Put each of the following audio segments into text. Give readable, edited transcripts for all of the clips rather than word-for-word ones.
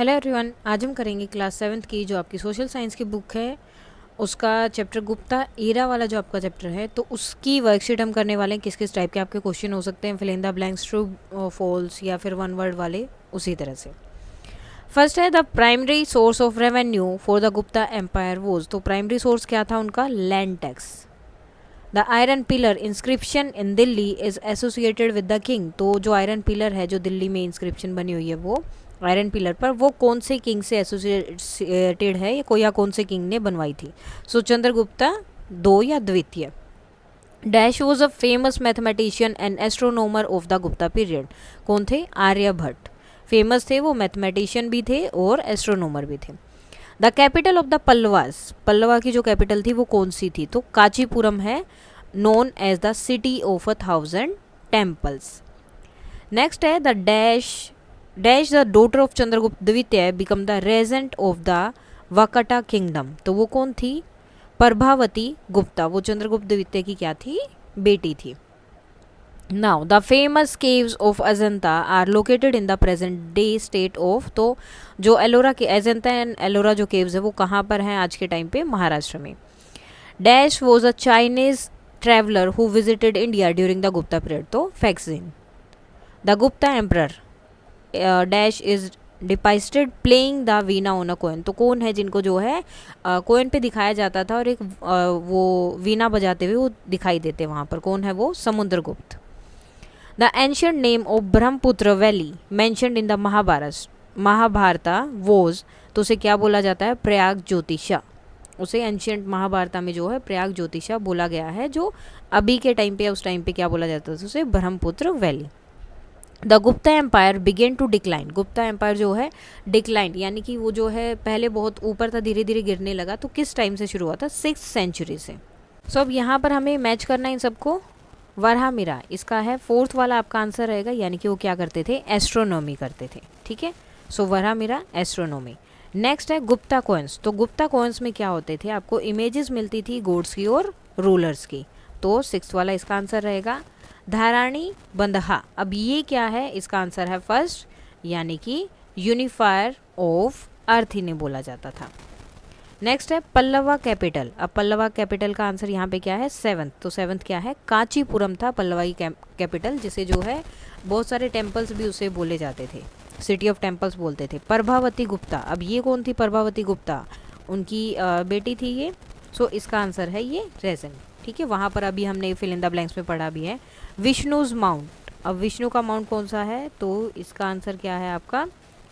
Hello everyone, आज हम करेंगे क्लास 7th की जो आपकी सोशल साइंस की बुक है उसका चैप्टर गुप्ता एरा वाला जो आपका चैप्टर है तो उसकी वर्कशीट हम करने वाले हैं। किस किस टाइप के आपके क्वेश्चन हो सकते हैं, fill in the blanks, true false या फिर वन वर्ड वाले, उसी तरह से। फर्स्ट है the primary source of revenue for the Gupta empire was. तो प्राइमरी सोर्स क्या था उनका? Land tax. The iron pillar inscription in Delhi is associated with the king. तो जो आयरन पिलर है जो दिल्ली में इंस्क्रिप्शन बनी हुई है वो आयरन पिलर पर वो कौन से किंग से एसोसिएटेड है या कौन से किंग ने बनवाई थी? सो चंद्रगुप्ता दो या द्वितीय। Dash was a famous mathematician and astronomer of the Gupta period. कौन थे? आर्यभट्ट। फेमस थे वो, मैथमेटिशियन भी थे और एस्ट्रोनोमर भी थे। The capital of the Pallavas, Pallava की जो कैपिटल थी वो कौन सी थी? तो कांचीपुरम है, known as the city of 1,000 temples. Next है the dash the daughter of Chandragupta द्वितीय became the regent of the Vakataka kingdom. तो वो कौन थी? प्रभावती गुप्ता। वो चंद्रगुप्त द्वितीय की क्या थी? बेटी थी। Now the famous caves of Ajanta are located in the present day state of. तो जो एलोरा के अजंता एंड एलोरा जो केव्स है वो कहाँ पर हैं आज के टाइम पे? महाराष्ट्र में। Dash was a Chinese traveller who visited India during the Gupta period. तो Faxian. The Gupta emperor dash is depicted playing the veena on a coin. तो कौन है जिनको जो है कोइन पे दिखाया जाता था और एक वो वीणा बजाते हुए वो दिखाई देते वहाँ पर? कौन है वो? Samudragupta. The ancient name of Brahmaputra valley mentioned in the Mahabharata was. तो उसे क्या बोला जाता है? प्रयाग ज्योतिषा। उसे एंशियंट महाभारता में जो है प्रयाग ज्योतिषा बोला गया है। जो अभी के टाइम पे उस टाइम पे क्या बोला जाता था? उसे Brahmaputra valley. The Gupta empire began to decline. Gupta empire जो है डिक्लाइन यानी कि वो जो है पहले बहुत ऊपर था, धीरे धीरे गिरने लगा। तो किस टाइम से शुरू हुआ था? 6th सेंचुरी से। सो अब यहाँ पर हमें मैच करना है इन सबको। वरहामिरा इसका है 4th वाला आपका आंसर रहेगा, यानी कि वो क्या करते थे? एस्ट्रोनॉमी करते थे। ठीक है, सो वरहामिरा एस्ट्रोनॉमी। नेक्स्ट है गुप्ता कॉइन्स। तो गुप्ता कॉइन्स में क्या होते थे? आपको इमेजेस मिलती थी गोड्स की और रूलर्स की। तो 6th वाला इसका आंसर रहेगा। धाराणी बंदहा, अब ये क्या है? इसका आंसर है फर्स्ट, यानी कि यूनिफायर ऑफ अर्थ इन्हें बोला जाता था। नेक्स्ट है पल्लवा कैपिटल। अब पल्लवा कैपिटल का आंसर यहाँ पे क्या है? 7th। तो 7th क्या है? कांचीपुरम था पल्लवा की कैपिटल, जिसे जो है बहुत सारे टेम्पल्स भी उसे बोले जाते थे, सिटी ऑफ टेम्पल्स बोलते थे। प्रभावती गुप्ता, अब ये कौन थी? प्रभावती गुप्ता उनकी बेटी थी ये। सो इसका आंसर है ये रेजेंट। ठीक है, वहाँ पर अभी हमने फिल इन द ब्लैंक्स में पढ़ा भी है। विष्णुज माउंट, अब विष्णु का माउंट कौन सा है? तो इसका आंसर क्या है आपका?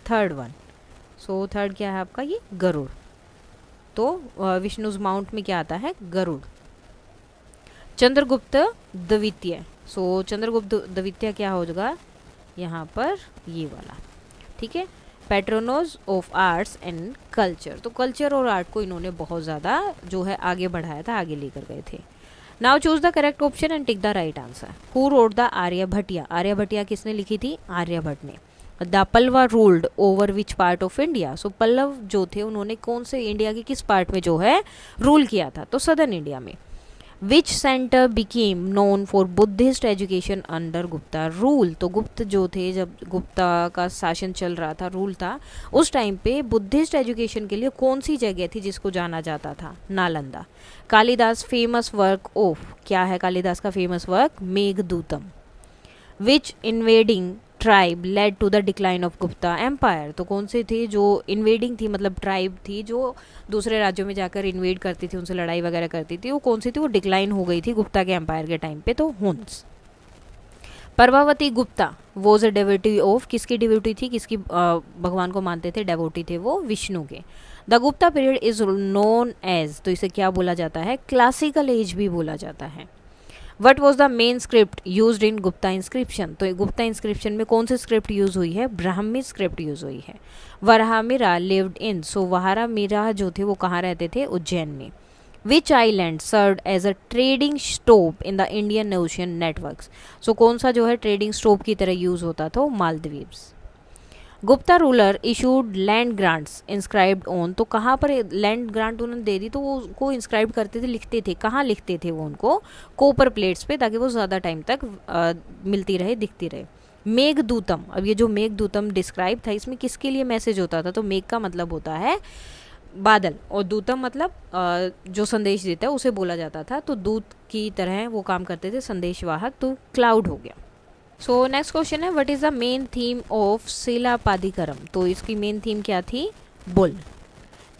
3rd one. सो 3rd क्या है आपका? ये गरुड़। तो विष्णुज माउंट में क्या आता है? गरुड़। चंद्रगुप्त द्वितीय, सो चंद्रगुप्त द्वितीय क्या होगा यहाँ पर? ये वाला। ठीक है, पैट्रोनोज ऑफ आर्ट्स एंड कल्चर। तो कल्चर और आर्ट को इन्होंने बहुत ज़्यादा जो है आगे बढ़ाया था, आगे लेकर गए थे। Now choose the correct option and tick the right answer. Who wrote the Aryabhatiya? Aryabhatiya किसने लिखी थी? आर्यभट्ट ने। The Pallava ruled over which part of India? So Pallava जो थे उन्होंने कौन से इंडिया के किस पार्ट में जो है रूल किया था? तो सदर्न इंडिया में। विच centre became known for Buddhist education under Gupta rule? तो गुप्त जो थे, जब गुप्ता का शासन चल रहा था, रूल था, उस टाइम पे बुद्धिस्ट एजुकेशन के लिए कौन सी जगह थी जिसको जाना जाता था? Nalanda. Kalidas famous work of, क्या है कालिदास का famous work? Meghadutam. Which invading tribe led to the decline of Gupta empire? तो कौन से थे जो इन्वेडिंग थी, मतलब ट्राइब थी जो दूसरे राज्यों में जाकर इन्वेड करती थी, उनसे लड़ाई वगैरह करती थी, वो कौन सी थी? वो डिक्लाइन हो गई थी गुप्ता के एम्पायर के टाइम पे। तो Hund's. Prabhavati Gupta was a devotee of, किसकी डिवोटी थी? किसकी भगवान को मानते थे? डेवोटी थे वो विष्णु के। The Gupta period is known as, तो इसे क्या बोला जाता है? क्लासिकल एज भी बोला जाता है। What was the main script use in Gupta inscription? तो गुप्ता इंस्क्रिप्शन में कौन सी स्क्रिप्ट यूज हुई है? ब्राह्मी स्क्रिप्ट यूज हुई है। वरहामिरा लिव्ड इन, सो वरहामिरा जो थे वो कहाँ रहते थे? उज्जैन में। Which island served as a trading stop in the Indian Ocean networks? So कौन सा जो है ट्रेडिंग स्टॉप की तरह यूज होता था? Maldives. Gupta ruler issued land grants inscribed on, तो कहाँ पर लैंड ग्रांट उन्होंने दे दी तो वो उनको इंस्क्राइब करते थे, लिखते थे। कहाँ लिखते थे वो? उनको कॉपर प्लेट्स पे, ताकि वो ज़्यादा टाइम तक मिलती रहे, दिखती रहे। मेघदूतम, अब ये जो मेघदूतम डिस्क्राइब था इसमें किसके लिए मैसेज होता था, तो मेघ का मतलब होता है बादल और दूतम मतलब जो संदेश देता है उसे बोला जाता था, तो दूत की तरह वो काम करते थे, संदेशवाहक, तो क्लाउड हो गया। सो नेक्स्ट क्वेश्चन है what is the main theme of Silappadikaram, तो इसकी मेन थीम क्या थी, बुल।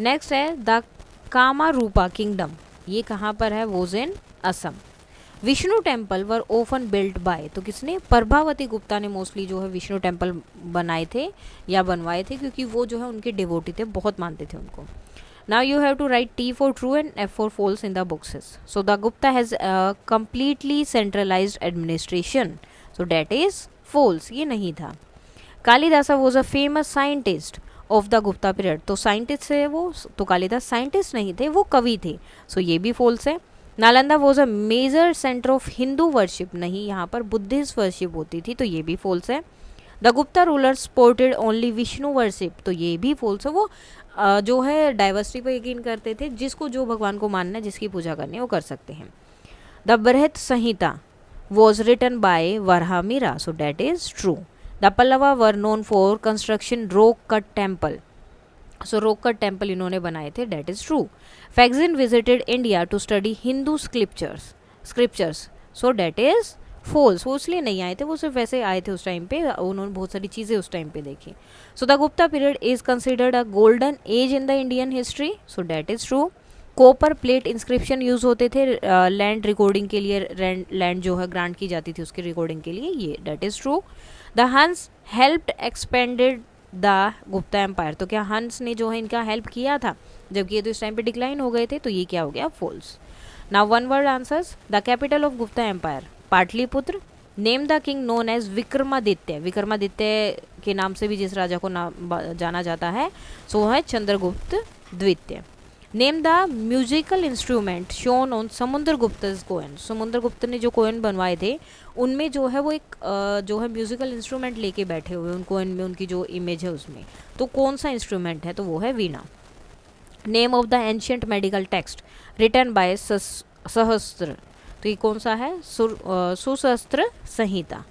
नेक्स्ट है द कामारूपा किंगडम, ये कहाँ पर है, was in Assam. Vishnu temple were often built by, तो किसने, प्रभावती गुप्ता ने मोस्टली जो है विष्णु टेम्पल बनाए थे या बनवाए थे, क्योंकि वो जो है उनके डिवोटी थे, बहुत मानते थे उनको। Now you have to write T for true and F for false in the boxes. So the Gupta has a completely centralized administration. So that is false, ये नहीं था। Kalidasa was a famous scientist of the Gupta period, तो scientist है वो, तो Kalidas scientist नहीं थे, वो कवि थे, सो ये भी फॉल्स है। Nalanda was a major centre of Hindu worship, नहीं, यहाँ पर बुद्धिस्ट वर्शिप होती थी, तो ये भी फॉल्स है। The Gupta rulers supported only Vishnu worship, तो ये भी फॉल्स है, वो जो है डाइवर्सिटी पर यकीन करते थे, जिसको जो भगवान को मानना है, जिसकी पूजा करनी है वो कर सकते हैं। The Brihat Samhita was written by Varahamihira, so that is true. The Pallava were known for construction rock cut temple, so rock cut temple इन्होंने बनाए थे, that is true. Faxian visited India to study Hindu scriptures, so that is false, वो इसलिए नहीं आए थे, वो सिर्फ वैसे आए थे उस टाइम पे, उन्होंने बहुत सारी चीज़ें उस टाइम पे देखी। So the Gupta period is considered a golden age in the Indian history, so that is true. Copper plate inscription use होते थे लैंड रिकॉर्डिंग के लिए, लैंड जो है ग्रांट की जाती थी उसकी रिकॉर्डिंग के लिए, ये that is true. The Huns helped expanded the Gupta empire, तो क्या हंस ने जो है इनका हेल्प किया था, जबकि ये तो इस टाइम पे डिक्लाइन हो गए थे, तो ये क्या हो गया, false. Now one word answers, the capital of Gupta empire Pataliputra. Name the king known as Vikramaditya, Vikramaditya के नाम से भी जिस राजा को नाम जाना जाता है सो है चंद्रगुप्त द्वितीय। Name the musical instrument shown on Samudragupta coin, Samudragupta ने जो कोयन बनवाए थे उनमें जो है वो एक जो है म्यूजिकल इंस्ट्रूमेंट लेके बैठे हुए उन कोयन में, उनकी जो इमेज है उसमें, तो कौन सा इंस्ट्रूमेंट है, तो वो है veena. Name of the ancient medical text written by सहस्त्र, तो ये कौन सा है, सुशस्त्र Samhita.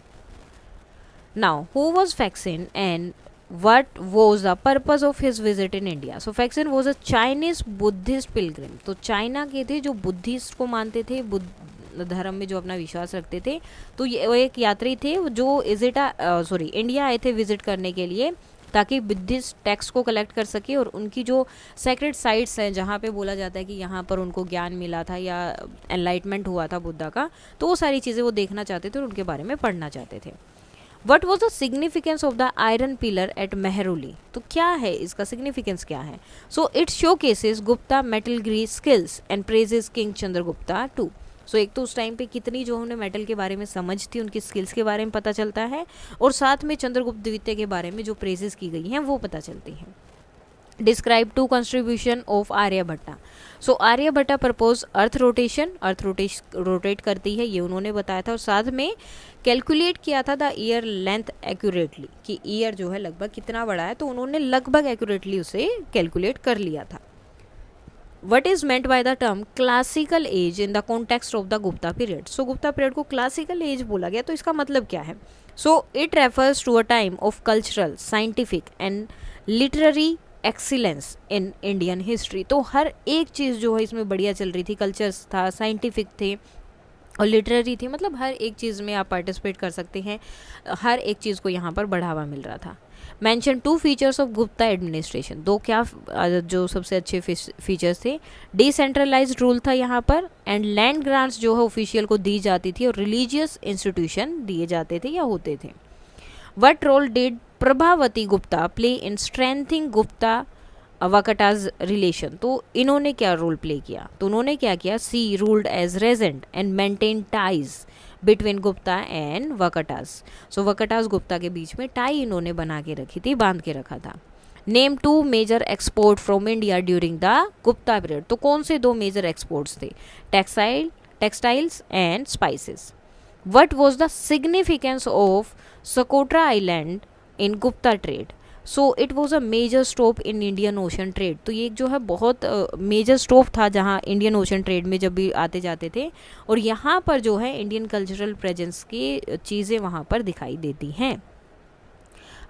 Now who was Faxian and what was the purpose of his visit in India, so Faxian was a Chinese Buddhist pilgrim, तो चाइना के थे जो बुद्धिस्ट को मानते थे, बुद्ध धर्म में जो अपना विश्वास रखते थे, तो ये एक यात्री थे जो इंडिया आए थे विजिट करने के लिए, ताकि बुद्धिस्ट टेक्स्ट को कलेक्ट कर सके और उनकी जो सेक्रेट साइट्स हैं जहाँ पे बोला जाता है कि यहाँ पर उनको ज्ञान मिला था या एनलाइटमेंट हुआ था बुद्धा का, तो वो सारी चीज़ें वो देखना चाहते थे और उनके बारे में पढ़ना चाहते थे। What was the significance of the iron pillar at Mehrauli, तो क्या है इसका सिग्निफिकेंस क्या है, so it showcases Gupta metallurgy skills and praises king Chandragupta two, so एक तो उस टाइम पे कितनी जो उन्हें मेटल के बारे में समझ थी, उनकी स्किल्स के बारे में पता चलता है, और साथ में चंद्रगुप्त द्वितीय के बारे में जो प्रेजेस की गई हैं वो पता चलती हैं। Describe two contribution of Aryabhata, so Aryabhatta propose earth rotate करती है, ये उन्होंने बताया था, और साथ में कैलकुलेट किया था द ईयर लेंथ एक्यूरेटली, कि ईयर जो है लगभग कितना बड़ा है, तो उन्होंने लगभग एक्यूरेटली उसे कैलकुलेट कर लिया था। What is meant by the term classical age in the context of the Gupta period, so Gupta period को क्लासिकल एज बोला गया, तो इसका मतलब क्या है, so it refers to a time of cultural, scientific and literary excellence in Indian history, तो हर एक चीज़ जो है इसमें बढ़िया चल रही थी, कल्चर्स था, साइंटिफिक थे और लिटरेरी थी, मतलब हर एक चीज़ में आप पार्टिसिपेट कर सकते हैं, हर एक चीज़ को यहाँ पर बढ़ावा मिल रहा था। Mention two features of Gupta administration, दो क्या जो सबसे अच्छे फीचर्स थे, डिसेंट्रलाइज्ड रूल था यहाँ पर, एंड लैंड ग्रांट्स जो है ऑफिशियल को दी जाती थी, और रिलीजियस इंस्टीट्यूशन दिए जाते थे या होते थे। What role did Prabhavati Gupta play in strengthening Gupta Vakatakas relation, तो इन्होंने क्या रोल प्ले किया, तो उन्होंने क्या किया, she ruled as regent and maintain ties between Gupta and Vakatakas, so Vakatakas Gupta के बीच में टाई इन्होंने बना के रखी थी, बांध के रखा था। Name two major export from India during the Gupta period, तो कौन से दो मेजर एक्सपोर्ट्स थे, textiles and spices. What was the significance of Socotra island in Gupta trade, so it was a major stop in Indian Ocean trade. तो ये एक जो है बहुत मेजर स्टॉप था जहाँ इंडियन ओशन ट्रेड में जब भी आते जाते थे, और यहाँ पर जो है इंडियन कल्चरल प्रेजेंस की चीज़ें वहाँ पर दिखाई देती हैं।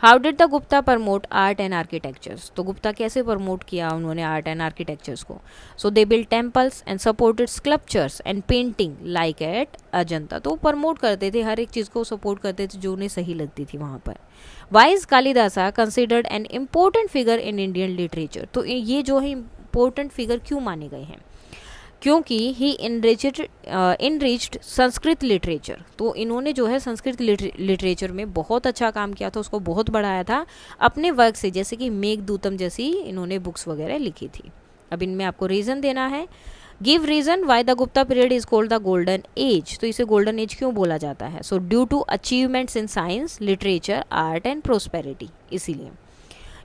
How did the Gupta promote art and architectures? तो गुप्ता कैसे प्रमोट किया उन्होंने आर्ट एंड आर्किटेक्चर्स को? So they build temples and supported sculptures and painting like at Ajanta. तो प्रमोट करते थे, हर एक चीज़ को सपोर्ट करते थे जो उन्हें सही लगती थी वहाँ पर। Why is Kalidasa considered an important figure in Indian literature? तो ये जो है इम्पोर्टेंट फिगर क्यों माने गए हैं? क्योंकि ही इनरिच्ड संस्कृत लिटरेचर। तो इन्होंने जो है संस्कृत लिटरेचर में बहुत अच्छा काम किया था, उसको बहुत बढ़ाया था अपने वर्क से, जैसे कि मेघदूतम जैसी इन्होंने बुक्स वगैरह लिखी थी। अब इनमें आपको रीज़न देना है। Give reason why the Gupta period is called the golden age. तो इसे गोल्डन एज क्यों बोला जाता है? So due to achievements in science, literature, art and prosperity, इसीलिए।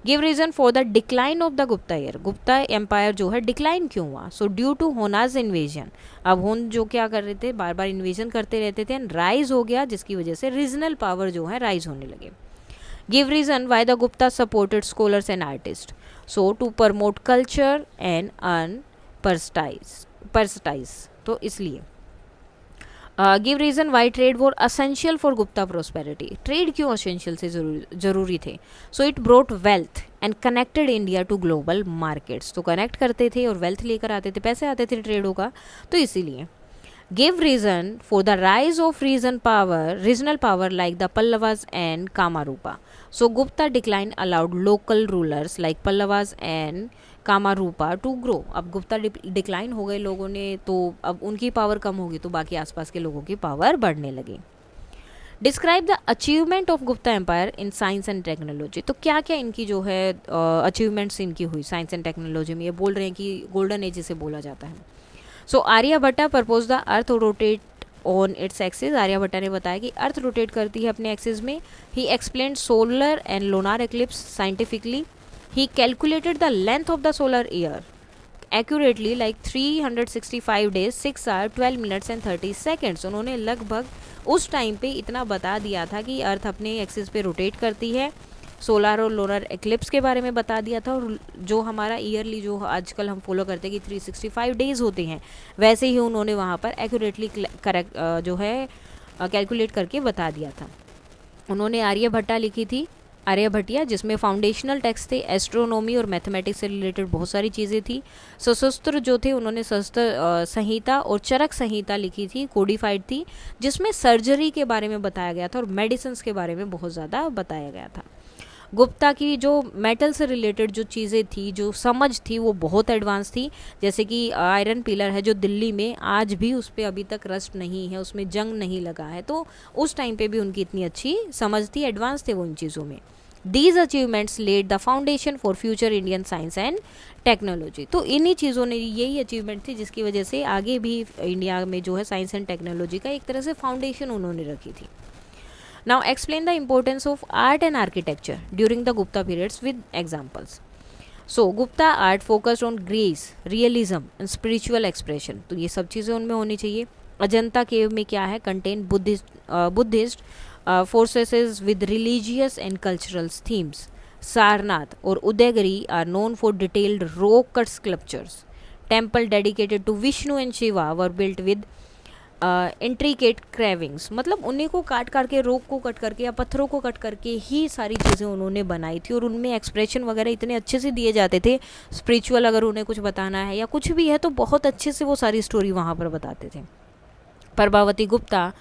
Give reason for the decline of the Gupta year. Gupta empire जो है decline क्यों हुआ? So due to Hunas invasion. अब हुन जो क्या कर रहे थे, बार बार इन्वेजन करते रहते थे एंड राइज हो गया, जिसकी वजह से रीजनल पावर जो है राइज होने लगे। Give reason why the Gupta supported scholars and artist. So to promote culture and earn prestige. तो इसलिए give reason why trade were essential for Gupta prosperity. Trade क्यों असेंशियल से जरूरी थे? So it brought wealth and connected India to global markets. तो connect करते थे और वेल्थ लेकर आते थे, पैसे आते थे ट्रेडों का, तो इसीलिए। Give reason for the rise of regional power like the Pallavas and Kamarupa. So Gupta decline allowed local rulers like Pallavas and Kamarupa to grow. अब गुप्ता डिक्लाइन हो गए लोगों ने, तो अब उनकी पावर कम होगी, तो बाकी आसपास के लोगों की पावर बढ़ने लगी। Describe the achievement of Gupta empire in science and technology. तो क्या क्या इनकी जो है अचीवमेंट्स इनकी हुई साइंस एंड टेक्नोलॉजी में? ये बोल रहे हैं कि गोल्डन एज इसे बोला जाता है। So Aryabhatta propose the earth rotate on its axis. Aryabhatta ने बताया कि अर्थ रोटेट करती है अपने एक्सिस में। He explain solar and lunar eclipse scientifically. He calculated the length of the solar year accurately, like 365 days, 6 hours, 12 minutes and 30 seconds. उन्होंने लगभग उस टाइम पे इतना बता दिया था कि अर्थ अपने एक्सिस पे रोटेट करती है। सोलर और लोनर एक्लिप्स के बारे में बता दिया था, और जो हमारा ईयरली जो आजकल हम फॉलो करते हैं कि 365 डेज होते हैं, वैसे ही उन्होंने वहाँ पर एक्यूरेटली करेक्ट जो है कैलकुलेट करके बता दिया था। उन्होंने आर्यभट्टा लिखी थी, आर्यभट्टिया, जिसमें फाउंडेशनल टेक्स्ट थे, एस्ट्रोनॉमी और मैथमेटिक्स से रिलेटेड बहुत सारी चीज़ें थी। सशस्त्र जो थे उन्होंने शस्त्र संहिता और चरक संहिता लिखी थी, कोडिफाइड थी, जिसमें सर्जरी के बारे में बताया गया था और मेडिसिन के बारे में बहुत ज़्यादा बताया गया था। गुप्ता की जो मेटल से रिलेटेड जो चीज़ें थी, जो समझ थी, वो बहुत एडवांस थी। जैसे कि आयरन पिलर है जो दिल्ली में, आज भी उस पर अभी तक रस्ट नहीं है, उसमें जंग नहीं लगा है, तो उस टाइम पे भी उनकी इतनी अच्छी समझ थी, एडवांस थे वो इन चीज़ों में। These achievements laid the foundation for future Indian science and technology. तो इन्हीं चीज़ों ने, यही अचीवमेंट थी जिसकी वजह से आगे भी इंडिया में जो है साइंस एंड टेक्नोलॉजी का एक तरह से फाउंडेशन उन्होंने रखी थी। Now explain the importance of art and architecture during the Gupta periods with examples. So Gupta art focused on grace, realism and spiritual expression. तो ये सब चीज़ें उनमें होनी चाहिए। अजंता केव में क्या है? Contain Buddhist forces with religious and cultural themes. Sarnath और Udayagiri are known for detailed rock cut sculptures. Temple dedicated to Vishnu and Shiva were built with intricate cravings. मतलब उन्हीं को काट करके, रोक को कट करके या पत्थरों को कट करके ही सारी चीज़ें उन्होंने बनाई थी, और उनमें एक्सप्रेशन वगैरह इतने अच्छे से दिए जाते थे। स्पिरिचुअल अगर उन्हें कुछ बताना है या कुछ भी है तो बहुत अच्छे से वो सारी स्टोरी वहाँ पर बताते थे। Prabhavati Gupta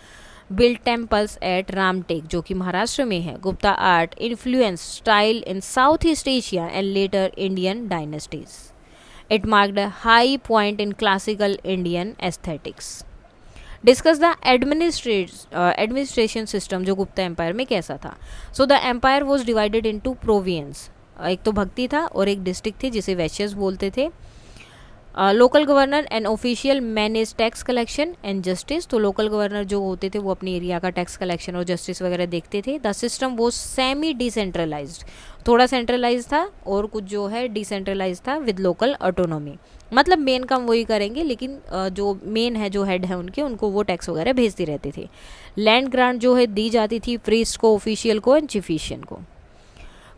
build temples at Ramtek, जो कि महाराष्ट्र में है। Gupta art influence style in South East Asia and later Indian dynasties. It marked a high point in classical Indian aesthetics. Discuss the administration system जो गुप्ता एम्पायर में कैसा था। So the empire was divided into province. एक तो भक्ति था और एक डिस्ट्रिक्ट थी जिसे वैश्यस बोलते थे। Local governor and official manage tax collection and justice. तो लोकल गवर्नर जो होते थे वो अपने एरिया का टैक्स कलेक्शन और जस्टिस वगैरह देखते थे। द सिस्टम वो सेमी डिसेंट्रलाइज्ड, थोड़ा सेंट्रलाइज था और कुछ जो है डिसेंट्रलाइज था विद लोकल ऑटोनॉमी। मतलब मेन काम वही करेंगे, लेकिन जो मेन है, जो हेड है उनके, उनको वो टैक्स वगैरह भेजते रहते थे। लैंड ग्रांट जो है दी जाती थी प्रीस्ट को, ऑफिशियल को एंड चिफिशियन को।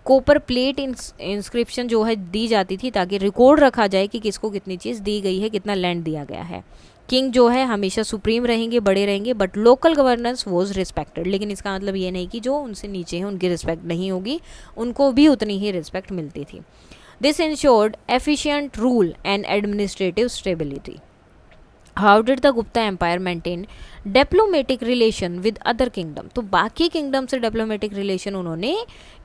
कॉपर प्लेट इंस्क्रिप्शन जो है दी जाती थी ताकि रिकॉर्ड रखा जाए कि किसको कितनी चीज़ दी गई है, कितना लैंड दिया गया है। किंग जो है हमेशा सुप्रीम रहेंगे, बड़े रहेंगे, but local governance was respected. लेकिन इसका मतलब ये नहीं कि जो उनसे नीचे हैं उनकी रिस्पेक्ट नहीं होगी, उनको भी उतनी ही रिस्पेक्ट मिलती थी। This ensured efficient rule and administrative stability. How did the Gupta empire maintain diplomatic relation with other kingdom. तो बाकी किंगडम से डिप्लोमेटिक रिलेशन उन्होंने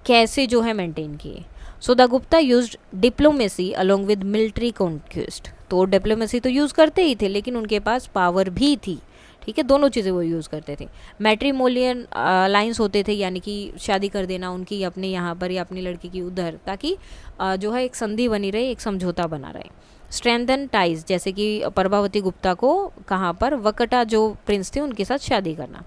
कैसे जो है मेंटेन किए। सो the Gupta used diplomacy along with military conquest. तो डिप्लोमेसी तो यूज़ करते ही थे लेकिन उनके पास पावर भी थी, ठीक है, दोनों चीज़ें वो यूज़ करते थे। मैट्रिमोनियल अलाइंस होते थे, यानी कि शादी कर देना उनकी अपने यहाँ पर या अपनी लड़की की उधर, ताकि जो है एक संधि बनी रहे, एक समझौता बना रहे। स्ट्रेंथन टाइज, जैसे कि प्रभावती गुप्ता को कहाँ पर, वकटा जो प्रिंस थे उनके साथ शादी करना।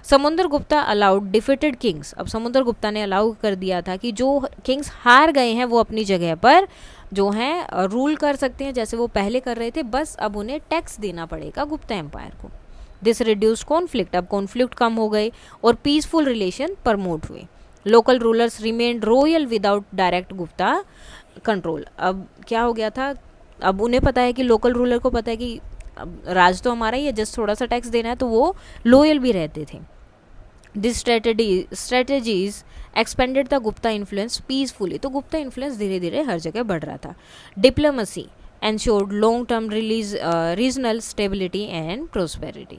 समुद्र गुप्ता अलाउड डिफिटेड किंग्स। अब समुद्र गुप्ता ने अलाउ कर दिया था कि जो किंग्स हार गए हैं वो अपनी जगह पर जो हैं रूल कर सकते हैं जैसे वो पहले कर रहे थे, बस अब उन्हें टैक्स देना पड़ेगा गुप्ता एम्पायर को। दिस रिड्यूस कॉन्फ्लिक्ट, अब कॉन्फ्लिक्ट कम हो गए और पीसफुल रिलेशन प्रमोट हुए। Local rulers remained royal without direct Gupta control. अब क्या हो गया था, अब उन्हें पता है कि लोकल रूलर को पता है कि अब राज तो हमारा ही है, जस्ट थोड़ा सा टैक्स देना है, तो वो लॉयल भी रहते थे। This strategies expanded the Gupta influence peacefully. तो गुप्ता इन्फ्लुएंस धीरे धीरे हर जगह बढ़ रहा था। Diplomacy ensured long-term regional stability and prosperity.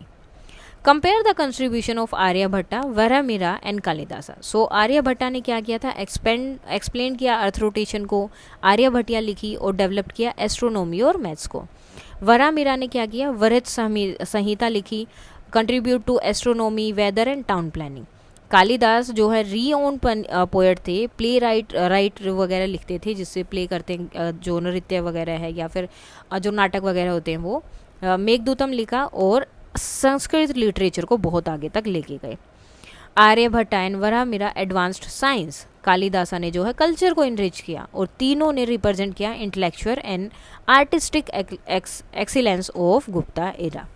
Compare the contribution of Aryabhatta, Varahamihira and Kalidasa. So Aryabhatta ने क्या किया था, एक्सप्लेन किया अर्थ रोटेशन को, आर्यभट्टिया लिखी और डेवलप किया एस्ट्रोनॉमी और मैथ्स को। वराहमिहिर ने क्या किया, वरहत संहिता लिखी, contribute to astronomy, weather and town planning. Kalidas जो है री-ओन पोएट थे, प्ले राइट वगैरह लिखते थे, जिससे प्ले करते हैं जो नृत्य वगैरह है या फिर जो नाटक वगैरह होते हैं वो। मेघदूतम लिखा और संस्कृत लिटरेचर को बहुत आगे तक लेके गए। Aryabhatta and Varahamihira advanced science, Kalidasa ने जो है कल्चर को इनरिच किया और तीनों ने रिप्रेजेंट किया intellectual and artistic excellence of Gupta era.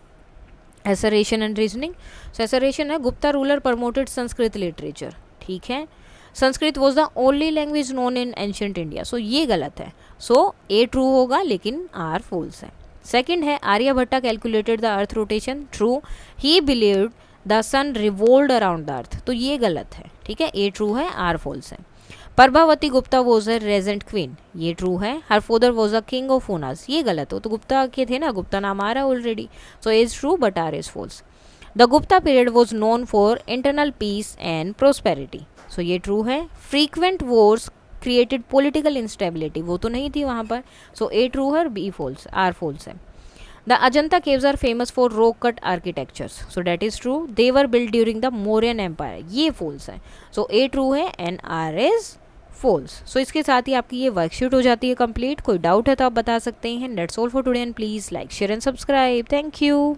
Assertion and reasoning. So assertion है Gupta ruler promoted Sanskrit literature, ठीक है। Sanskrit was the only language known in ancient India. So ये गलत है, सो ए ट्रू होगा लेकिन आर फॉल्स है। सेकंड है Aryabhatta calculated the earth rotation, true. He believed the sun revolved around the earth, तो ये गलत है, ठीक है, ए ट्रू है, आर फॉल्स है। Prabhavati Gupta was a regent queen, ये ट्रू है। Her father was a king of Hunas, ये गलत हो, तो गुप्ता के थे ना, गुप्ता नाम आ रहा है already, so is true but R is false. The Gupta period was known for internal peace and prosperity, so ये ट्रू है। Frequent wars created political instability, वो तो नहीं थी वहाँ पर, सो ए ट्रू है, बी फॉल्स, आर फॉल्स है। The Ajanta caves are famous for rock cut architectures, so that is true. They were built during the Mauryan Empire, ये false है, so A true है and R is false. So इसके साथ ही आपकी ये worksheet हो जाती है कंप्लीट। कोई डाउट है तो आप बता सकते हैं। That's all for today and please like, share and subscribe. Thank you.